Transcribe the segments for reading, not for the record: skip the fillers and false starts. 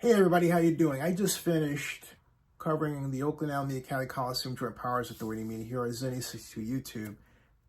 Hey everybody, how you doing? I just finished covering the Oakland Alameda County Coliseum Joint Powers Authority meeting here on Zenny62 YouTube,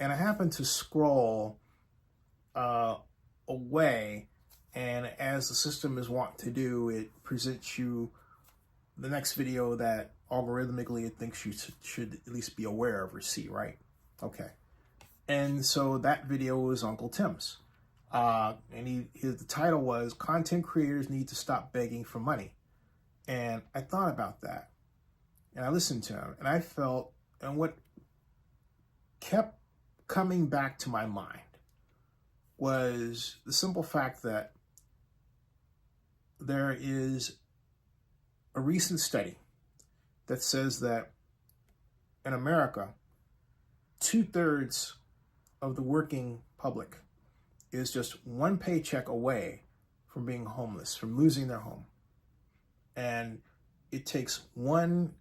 and I happened to scroll away, and as the system is wont to do, it presents you the next video that algorithmically it thinks you should at least be aware of or see, right? Okay. And so that video was Uncle Tim's. And the title was Content Creators Need to Stop Begging for Money. And I thought about that. And I listened to him. And I felt, and what kept coming back to my mind was the simple fact that there is a recent study that says that in America, 2/3 of the working public is just one paycheck away from being homeless, from losing their home. And it takes one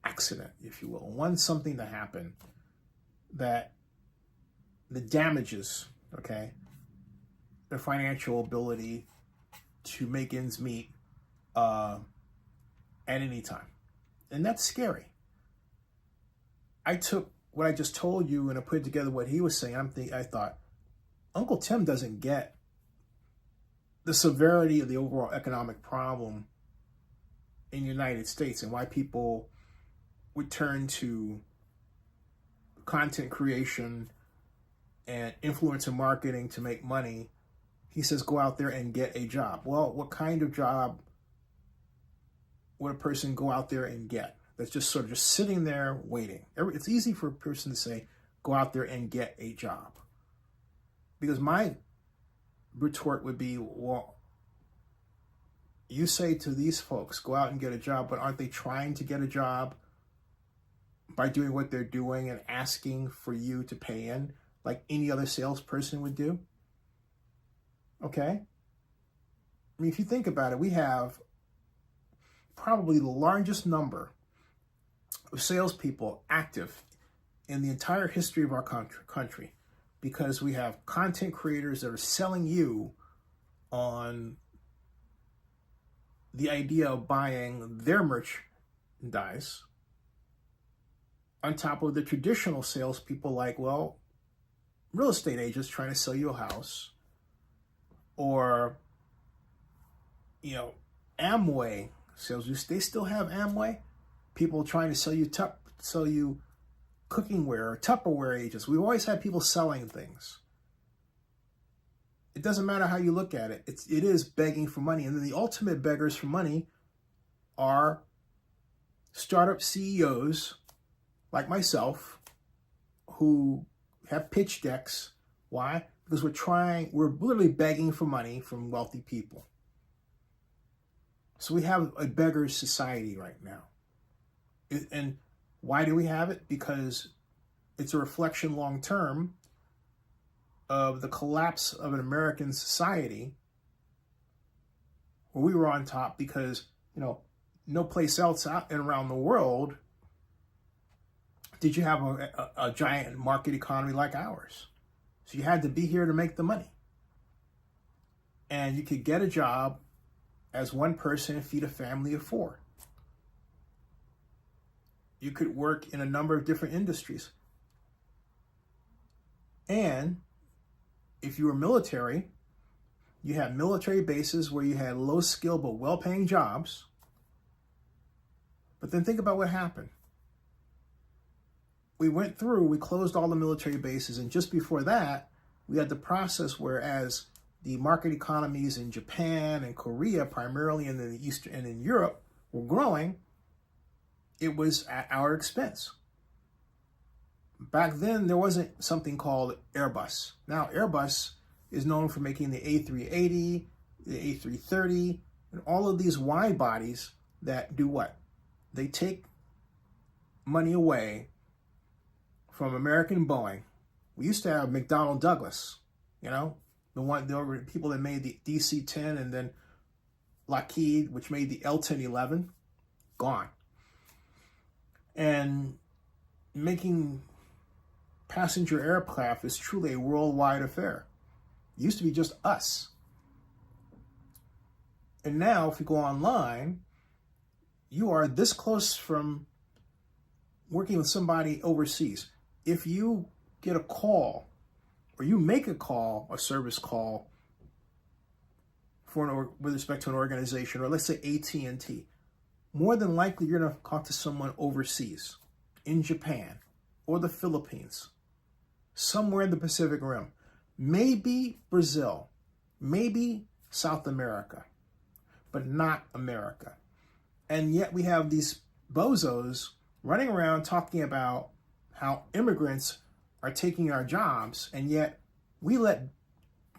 accident, if you will, one something to happen that the damages, okay, their financial ability to make ends meet at any time. And that's scary. I took what I just told you and I put together what he was saying. I thought, Uncle Tim doesn't get the severity of the overall economic problem in the United States and why people would turn to content creation and influencer marketing to make money. He says, go out there and get a job. Well, what kind of job would a person go out there and get? That's just sort of just sitting there waiting. It's easy for a person to say, go out there and get a job. Because my retort would be, well, you say to these folks, go out and get a job, but aren't they trying to get a job by doing what they're doing and asking for you to pay in like any other salesperson would do? Okay? I mean, if you think about it, we have probably the largest number of salespeople active in the entire history of our country. Because we have content creators that are selling you on the idea of buying their merchandise on top of the traditional salespeople like, well, real estate agents trying to sell you a house, or, you know, Amway sales. They still have Amway. People trying to sell you cookingware or Tupperware agents. We've always had people selling things. It doesn't matter how you look at it. It is begging for money. And then the ultimate beggars for money are startup CEOs like myself who have pitch decks. Why? Because we're literally begging for money from wealthy people. So we have a beggar's society right now. And why do we have it? Because it's a reflection long term of the collapse of an American society where we were on top because, you know, no place else out and around the world did you have a giant market economy like ours. So you had to be here to make the money. And you could get a job as one person and feed a family of 4. You could work in a number of different industries. And if you were military, you had military bases where you had low skill but well-paying jobs. But then think about what happened. We closed all the military bases, and just before that, we had the process where as the market economies in Japan and Korea, primarily in the East and in Europe, were growing, it was at our expense. Back then, there wasn't something called Airbus. Now, Airbus is known for making the A380, the A330, and all of these wide bodies that do what? They take money away from American Boeing. We used to have McDonnell Douglas, you know, there were people that made the DC-10 and then Lockheed, which made the L-1011, gone. And making passenger aircraft is truly a worldwide affair. It used to be just us. And now if you go online, you are this close from working with somebody overseas. If you get a call or you make a call, a service call with respect to an organization, or let's say AT&T, more than likely you're going to talk to someone overseas, in Japan or the Philippines, somewhere in the Pacific Rim, maybe Brazil, maybe South America, but not America. And yet we have these bozos running around talking about how immigrants are taking our jobs, and yet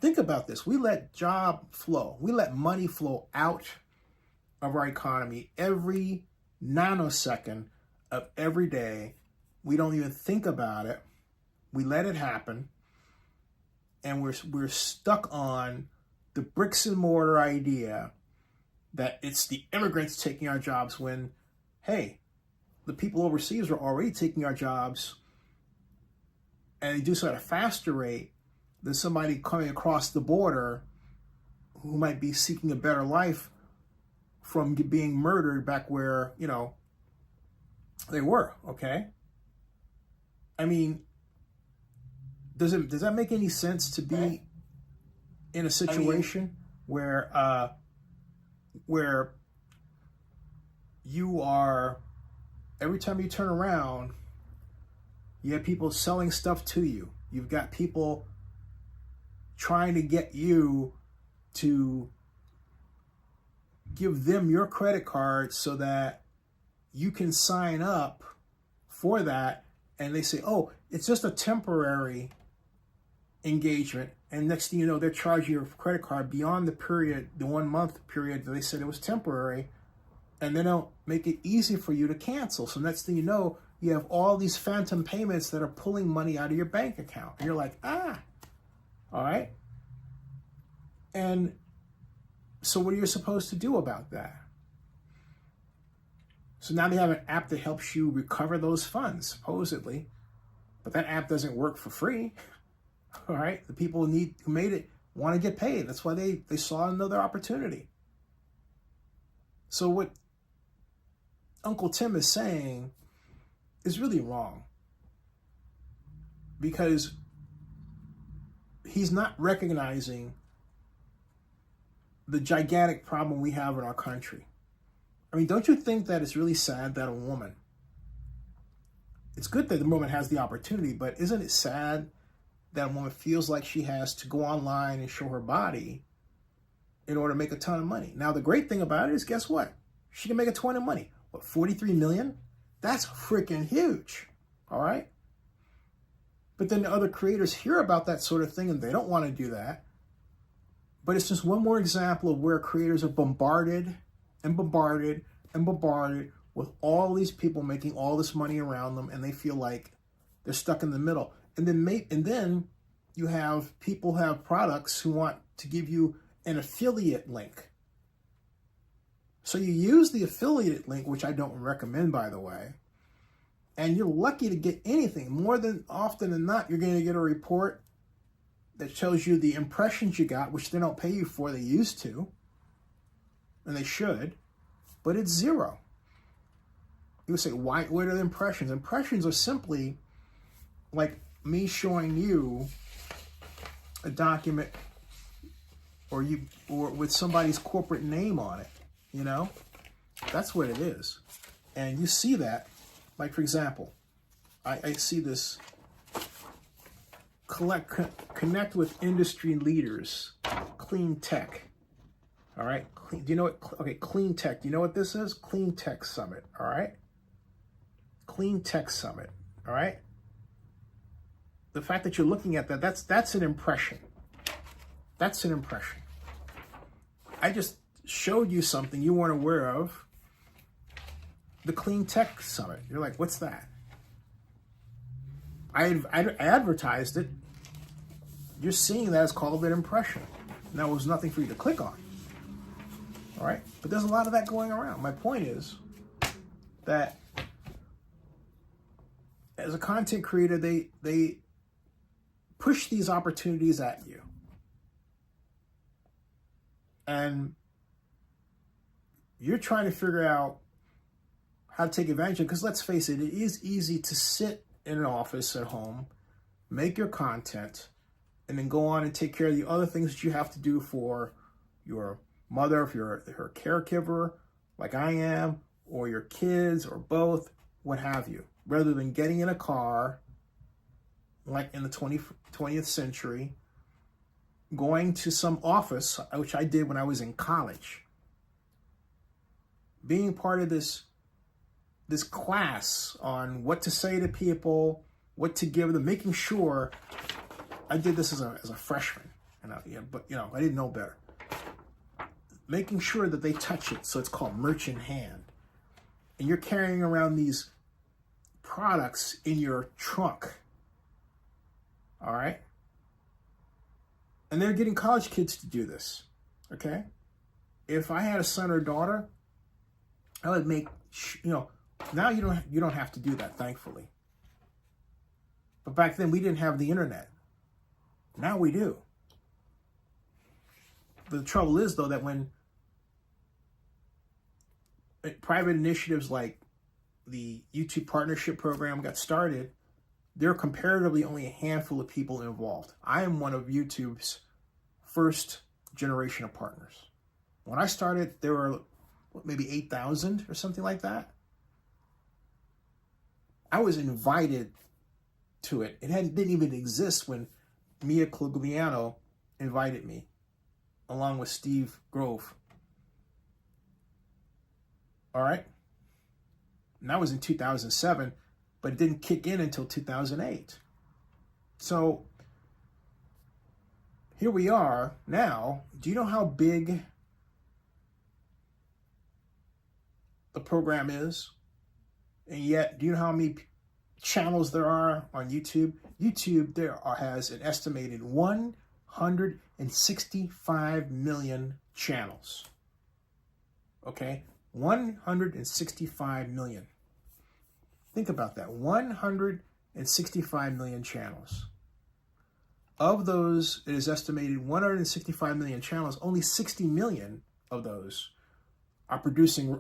think about this, we let job flow, we let money flow out of our economy every nanosecond of every day. We don't even think about it. We let it happen, and we're stuck on the bricks and mortar idea that it's the immigrants taking our jobs when, hey, the people overseas are already taking our jobs, and they do so at a faster rate than somebody coming across the border who might be seeking a better life from being murdered back where, they were, okay? I mean, does that make any sense to be in a situation where you are, every time you turn around, you have people selling stuff to you. You've got people trying to get you to give them your credit card so that you can sign up for that. And they say, oh, it's just a temporary engagement. And next thing you know, they're charging your credit card beyond the period, the 1 month period that they said it was temporary. And they don't make it easy for you to cancel. So next thing you know, you have all these phantom payments that are pulling money out of your bank account. And you're like, all right. And so what are you supposed to do about that? So now they have an app that helps you recover those funds, supposedly. But that app doesn't work for free. All right. The people who made it want to get paid. That's why they saw another opportunity. So what Uncle Tim is saying is really wrong, because he's not recognizing the gigantic problem we have in our country. I mean, don't you think that it's really sad that a woman, it's good that the woman has the opportunity, but isn't it sad that a woman feels like she has to go online and show her body in order to make a ton of money? Now, the great thing about it is, guess what? She can make a ton of money. What, 43 million? That's freaking huge. All right. But then the other creators hear about that sort of thing and they don't want to do that. But it's just one more example of where creators are bombarded and bombarded and bombarded with all these people making all this money around them, and they feel like they're stuck in the middle. And then you have people who have products who want to give you an affiliate link. So you use the affiliate link, which I don't recommend, by the way, and you're lucky to get anything. More than often than not, you're going to get a report that shows you the impressions you got, which they don't pay you for. They used to, and they should, but it's zero. You would say, why? What are the impressions? Impressions are simply like me showing you a document or with somebody's corporate name on it. That's what it is. And you see that, like, for example, I see this connect with industry leaders, clean tech. All right. Do you know what? Okay. Clean tech. Do you know what this is? Clean Tech Summit. All right. Clean Tech Summit. All right. The fact that you're looking at that's an impression. That's an impression. I just showed you something you weren't aware of. The Clean Tech Summit. You're like, what's that? I advertised it. You're seeing that as called an impression. Now, it was nothing for you to click on. All right? But there's a lot of that going around. My point is that as a content creator, they push these opportunities at you. And you're trying to figure out how to take advantage of it, because let's face it, it is easy to sit in an office at home, make your content, and then go on and take care of the other things that you have to do for your mother, if you're her caregiver, like I am, or your kids, or both, what have you, rather than getting in a car, like in the 20th century, going to some office, which I did when I was in college, being part of this class on what to say to people, what to give them, making sure. I did this as a freshman, and I didn't know better. Making sure that they touch it, so it's called merchant hand, and you're carrying around these products in your trunk. All right, and they're getting college kids to do this. Okay, if I had a son or daughter, I would make now you don't have to do that, thankfully. But back then we didn't have the internet. Now we do. The trouble is, though, that when private initiatives like the YouTube partnership program got started, there are comparatively only a handful of people involved. I am one of YouTube's first generation of partners. When I started, there were maybe 8,000 or something like that. I was invited to it. It didn't even exist when Mia Clugliano invited me, along with Steve Grove. All right? And that was in 2007, but it didn't kick in until 2008. So here we are now. Do you know how big the program is? And yet, do you know how many channels there are on YouTube? YouTube has an estimated 165 million channels. Okay? 165 million. Think about that. 165 million channels. Of those, it is estimated 165 million channels, only 60 million of those are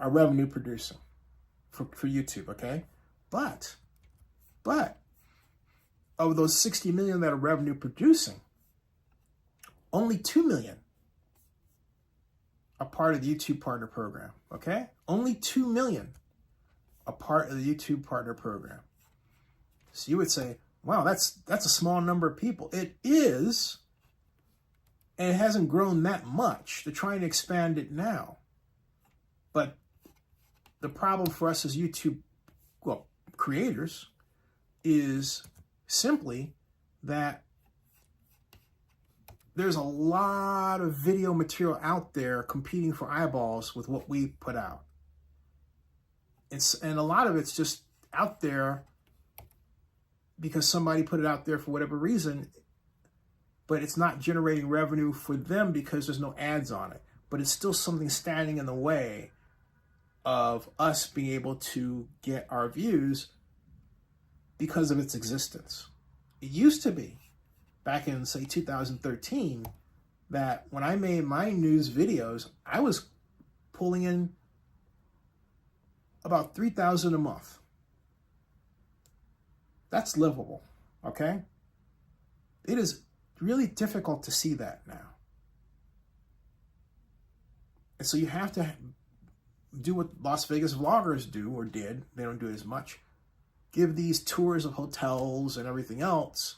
revenue producing for YouTube, okay? But of those 60 million that are revenue producing, only 2 million are part of the YouTube Partner Program, okay? Only 2 million are part of the YouTube Partner Program. So you would say, wow, that's a small number of people. It is, and it hasn't grown that much. They're trying to expand it now. But the problem for us as YouTube creators is simply that there's a lot of video material out there competing for eyeballs with what we put out. And a lot of it's just out there because somebody put it out there for whatever reason, but it's not generating revenue for them because there's no ads on it. But it's still something standing in the way of us being able to get our views because of its existence. It used to be, back in, say, 2013, that when I made my news videos, I was pulling in about $3,000 a month. That's livable, okay? It is really difficult to see that now. And so you have to do what Las Vegas vloggers do, or did. They don't do it as much. Give these tours of hotels and everything else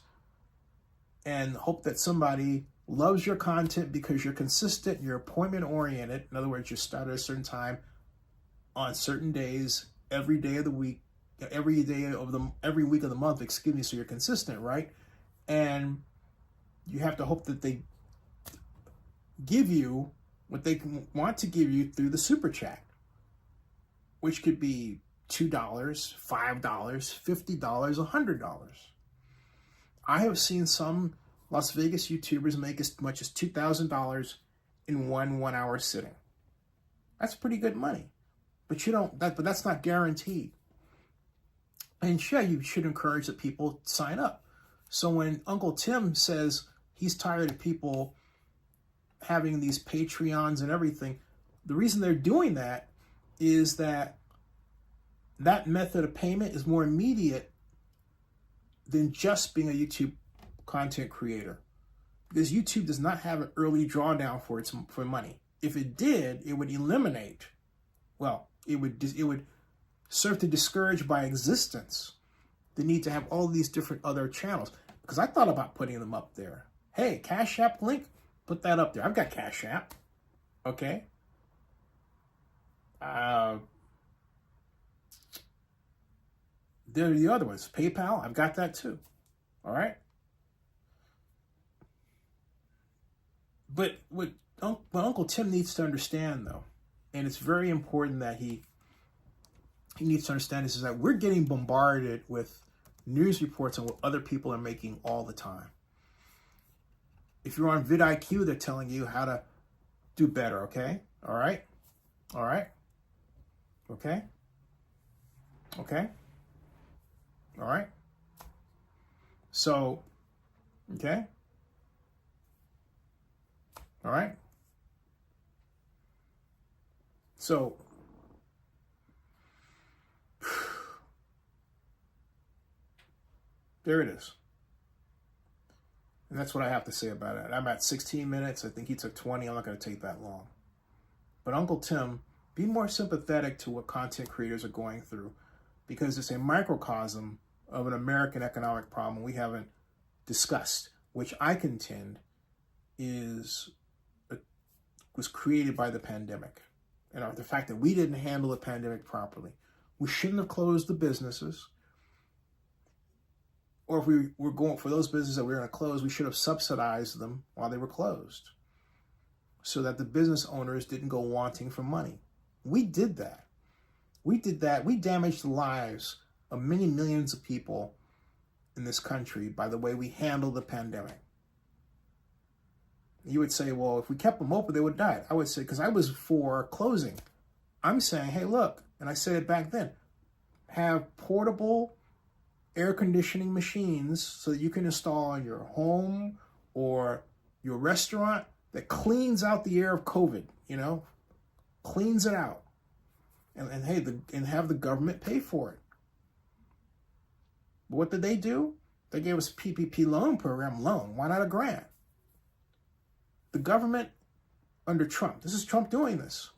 and hope that somebody loves your content because you're consistent, you're appointment oriented. In other words, you start at a certain time on certain days, every day of the week, every week of the month, so you're consistent, right? And you have to hope that they give you what they want to give you through the super chat, which could be $2, $5, $50, $100. I have seen some Las Vegas YouTubers make as much as $2,000 in one hour sitting. That's pretty good money, but that's not guaranteed. And sure, you should encourage that people sign up. So when Uncle Tim says he's tired of people having these Patreons and everything, the reason they're doing that is that that method of payment is more immediate than just being a YouTube content creator, because YouTube does not have an early drawdown for money. If it did, it would eliminate, well, it would serve to discourage by existence the need to have all these different other channels. Because I thought about putting them up there. Hey, Cash App link, put that up there. I've got Cash App, okay? There are the other ones. PayPal, I've got that too. All right? But what Uncle Tim needs to understand, though, and it's very important that he needs to understand this, is that we're getting bombarded with news reports on what other people are making all the time. If you're on vidIQ, they're telling you how to do better, okay? All right? All right? Okay? Okay? All right? So, okay? All right? So, there it is. And that's what I have to say about it. I'm at 16 minutes. I think he took 20. I'm not going to take that long. But Uncle Tim, be more sympathetic to what content creators are going through, because it's a microcosm of an American economic problem we haven't discussed, which I contend was created by the pandemic. And the fact that we didn't handle the pandemic properly. We shouldn't have closed the businesses. Or if we were going for those businesses that we were going to close, we should have subsidized them while they were closed, so that the business owners didn't go wanting for money. We did that. We did that. We damaged the lives of many millions of people in this country by the way we handled the pandemic. You would say, well, if we kept them open, they would die. I would say, because I was for closing. I'm saying, hey, look, and I said it back then, have portable air conditioning machines so that you can install in your home or your restaurant that cleans out the air of COVID, cleans it out. And hey, and have the government pay for it. But what did they do? They gave us a PPP loan program. Why not a grant? The government under Trump, this is Trump doing this,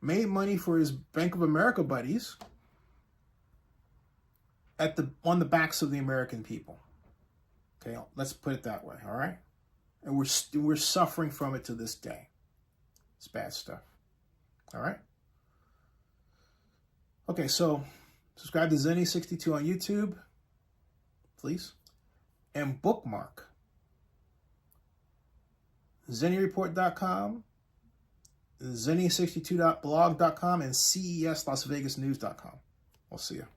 made money for his Bank of America buddies on the backs of the American people. Okay, let's put it that way, all right? And we're suffering from it to this day. It's bad stuff. All right? Okay, so subscribe to Zenny62 on YouTube, please. And bookmark ZennyReport.com, Zenny62.blog.com, and CESLasVegasNews.com. We'll see you.